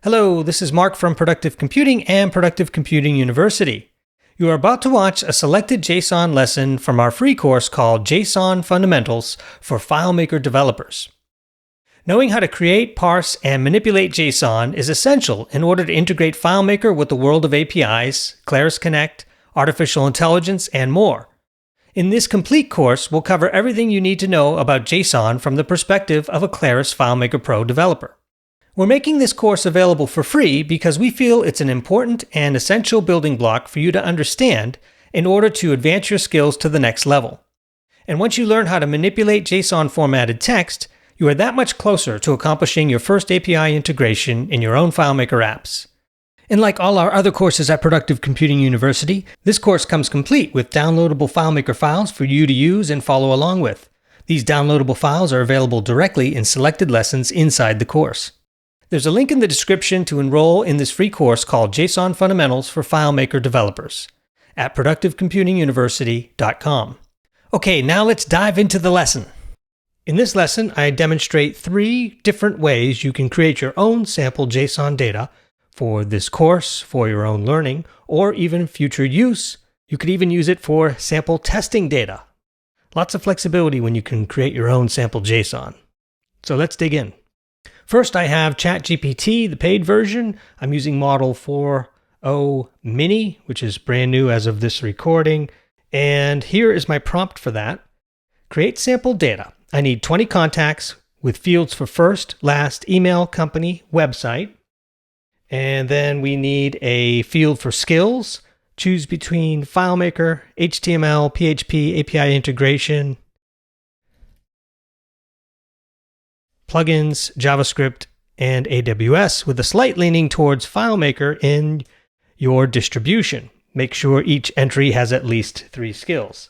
Hello, this is Mark from Productive Computing and Productive Computing University. You are about to watch a selected JSON lesson from our free course called JSON Fundamentals for FileMaker Developers. Knowing how to create, parse, and manipulate JSON is essential in order to integrate FileMaker with the world of APIs, Claris Connect, artificial intelligence, and more. In this complete course, we'll cover everything you need to know about JSON from the perspective of a Claris FileMaker Pro developer. We're making this course available for free because we feel it's an important and essential building block for you to understand in order to advance your skills to the next level. And once you learn how to manipulate JSON formatted text, you are that much closer to accomplishing your first API integration in your own FileMaker apps. And like all our other courses at Productive Computing University, this course comes complete with downloadable FileMaker files for you to use and follow along with. These downloadable files are available directly in selected lessons inside the course. There's a link in the description to enroll in this free course called JSON Fundamentals for FileMaker Developers at productivecomputinguniversity.com. Okay, now let's dive into the lesson. In this lesson, I demonstrate 3 different ways you can create your own sample JSON data for this course, for your own learning, or even future use. You could even use it for sample testing data. Lots of flexibility when you can create your own sample JSON. So let's dig in. First, I have ChatGPT, the paid version. I'm using Model 4.0 Mini, which is brand new as of this recording. And here is my prompt for that. Create sample data. I need 20 contacts with fields for first, last, email, company, website. And then we need a field for skills. Choose between FileMaker, HTML, PHP, API integration, plugins, JavaScript, and AWS with a slight leaning towards FileMaker in your distribution. Make sure each entry has at least 3 skills.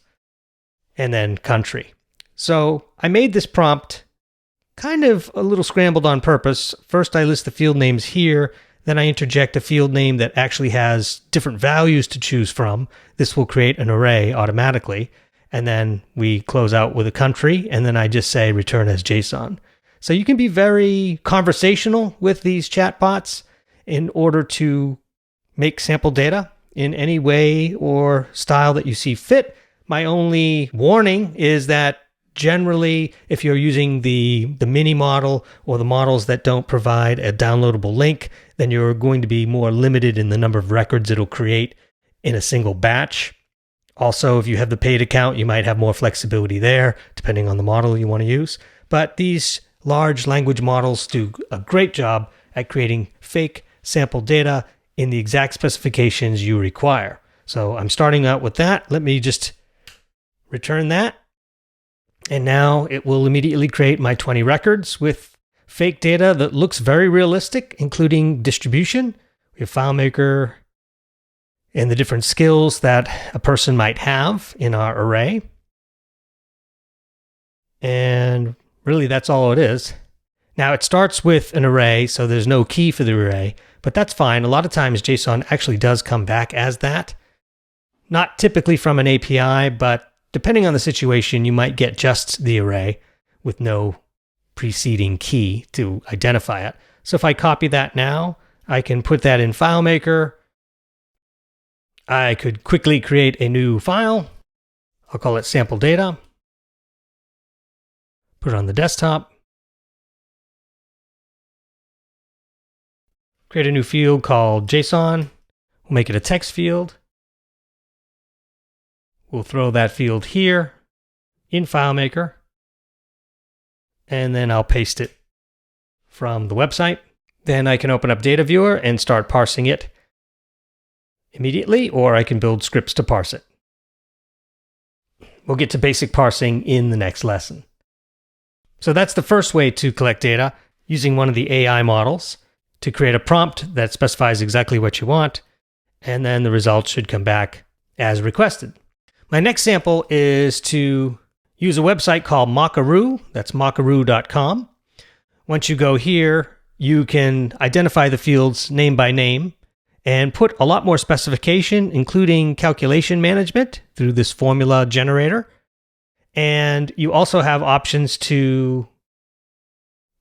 And then country. So I made this prompt kind of a little scrambled on purpose. First I list the field names here, then I interject a field name that actually has different values to choose from. This will create an array automatically. And then we close out with a country, and then I just say return as JSON. So you can be very conversational with these chatbots in order to make sample data in any way or style that you see fit. My only warning is that generally, if you're using the mini model or the models that don't provide a downloadable link, then you're going to be more limited in the number of records it'll create in a single batch. Also, if you have the paid account, you might have more flexibility there, depending on the model you want to use. But these large language models do a great job at creating fake sample data in the exact specifications you require. So I'm starting out with that. Let me just return that. And now it will immediately create my 20 records with fake data that looks very realistic, including distribution. We have FileMaker and the different skills that a person might have in our array. And really, that's all it is. Now, it starts with an array, so there's no key for the array, but that's fine. A lot of times, JSON actually does come back as that. Not typically from an API, but depending on the situation, you might get just the array with no preceding key to identify it. So if I copy that now, I can put that in FileMaker. I could quickly create a new file. I'll call it sample data. Put it on the desktop. Create a new field called JSON. We'll make it a text field. We'll throw that field here in FileMaker. And then I'll paste it from the website. Then I can open up Data Viewer and start parsing it immediately, or I can build scripts to parse it. We'll get to basic parsing in the next lesson. So that's the first way to collect data, using one of the AI models to create a prompt that specifies exactly what you want, and then the results should come back as requested. My next sample is to use a website called Mockaroo. That's mockaroo.com. Once you go here, you can identify the fields name by name and put a lot more specification, including calculation management through this formula generator. And you also have options to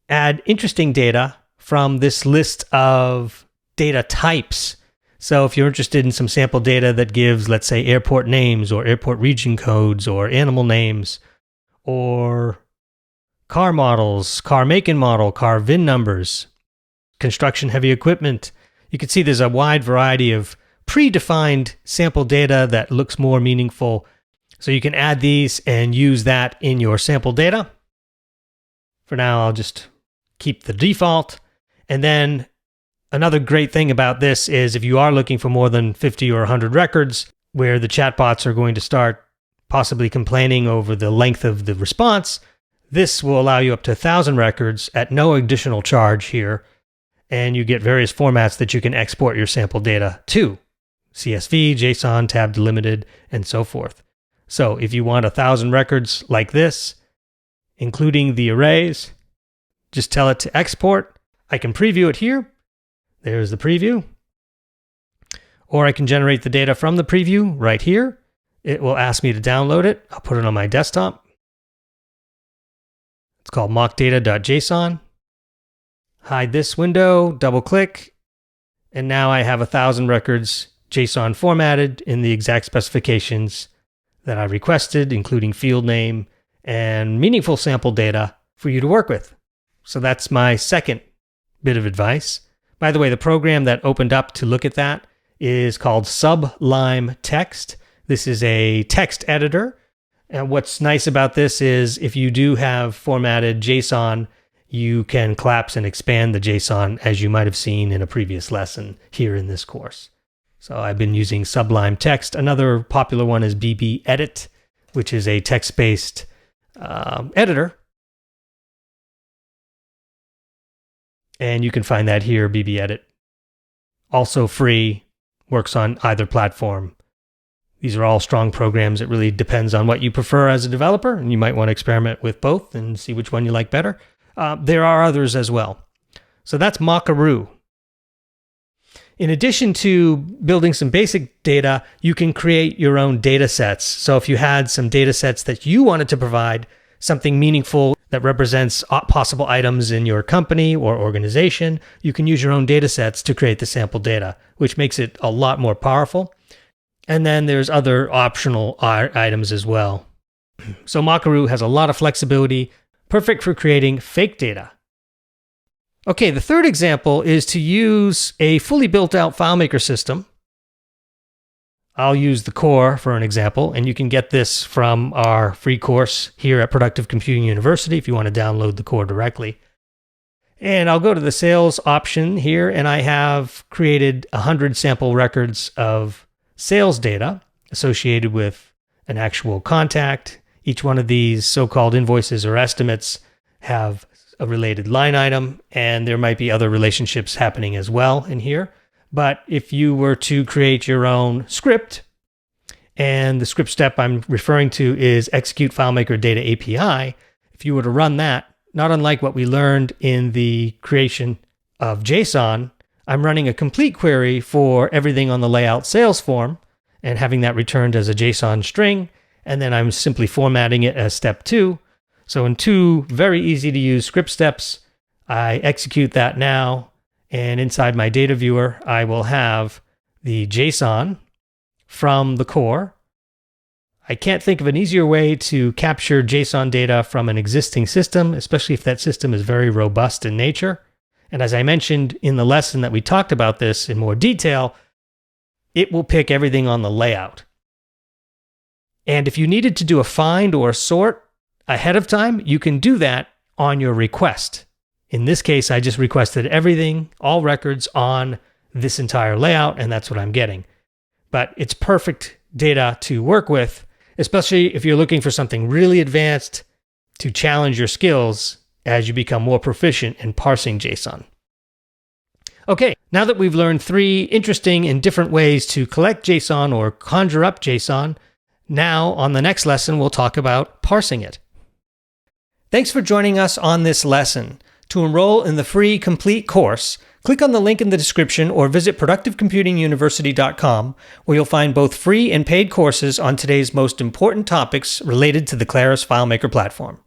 add interesting data from this list of data types. So if you're interested in some sample data that gives, let's say, airport names or airport region codes or animal names or car models, car make and model, car VIN numbers, construction heavy equipment, you can see there's a wide variety of predefined sample data that looks more meaningful. So you can add these and use that in your sample data. For now, I'll just keep the default. And then another great thing about this is if you are looking for more than 50 or 100 records where the chatbots are going to start possibly complaining over the length of the response, this will allow you up to 1,000 records at no additional charge here. And you get various formats that you can export your sample data to. CSV, JSON, tab delimited, and so forth. So if you want 1,000 records like this, including the arrays, just tell it to export. I can preview it here. There's the preview. Or I can generate the data from the preview right here. It will ask me to download it. I'll put it on my desktop. It's called mockdata.json. Hide this window, double click, and now I have 1,000 records JSON formatted in the exact specifications that I requested, including field name and meaningful sample data for you to work with. So that's my second bit of advice. By the way, the program that opened up to look at that is called Sublime Text. This is a text editor. And what's nice about this is if you do have formatted JSON, you can collapse and expand the JSON as you might have seen in a previous lesson here in this course. So I've been using Sublime Text. Another popular one is BB Edit, which is a text-based editor. And you can find that here, BB Edit. Also free, works on either platform. These are all strong programs. It really depends on what you prefer as a developer, and you might want to experiment with both and see which one you like better. There are others as well. So that's Mockaroo. In addition to building some basic data, you can create your own data sets. So if you had some data sets that you wanted to provide something meaningful that represents possible items in your company or organization, you can use your own data sets to create the sample data, which makes it a lot more powerful. And then there's other optional items as well. So Mockaroo has a lot of flexibility, perfect for creating fake data. Okay, the third example is to use a fully built out FileMaker system. I'll use the core for an example, and you can get this from our free course here at Productive Computing University if you want to download the core directly. And I'll go to the sales option here, and I have created 100 sample records of sales data associated with an actual contact. Each one of these so-called invoices or estimates have a related line item, and there might be other relationships happening as well in here. But if you were to create your own script, and the script step I'm referring to is execute FileMaker Data API, if you were to run that, not unlike what we learned in the creation of JSON, I'm running a complete query for everything on the layout sales form and having that returned as a JSON string, and then I'm simply formatting it as step 2. So in 2 very easy to use script steps, I execute that now, and inside my data viewer, I will have the JSON from the core. I can't think of an easier way to capture JSON data from an existing system, especially if that system is very robust in nature. And as I mentioned in the lesson that we talked about this in more detail, it will pick everything on the layout. And if you needed to do a find or a sort ahead of time, you can do that on your request. In this case, I just requested everything, all records on this entire layout, and that's what I'm getting. But it's perfect data to work with, especially if you're looking for something really advanced to challenge your skills as you become more proficient in parsing JSON. Okay, now that we've learned 3 interesting and different ways to collect JSON or conjure up JSON, now on the next lesson, we'll talk about parsing it. Thanks for joining us on this lesson. To enroll in the free complete course, click on the link in the description or visit productivecomputinguniversity.com, where you'll find both free and paid courses on today's most important topics related to the Claris FileMaker platform.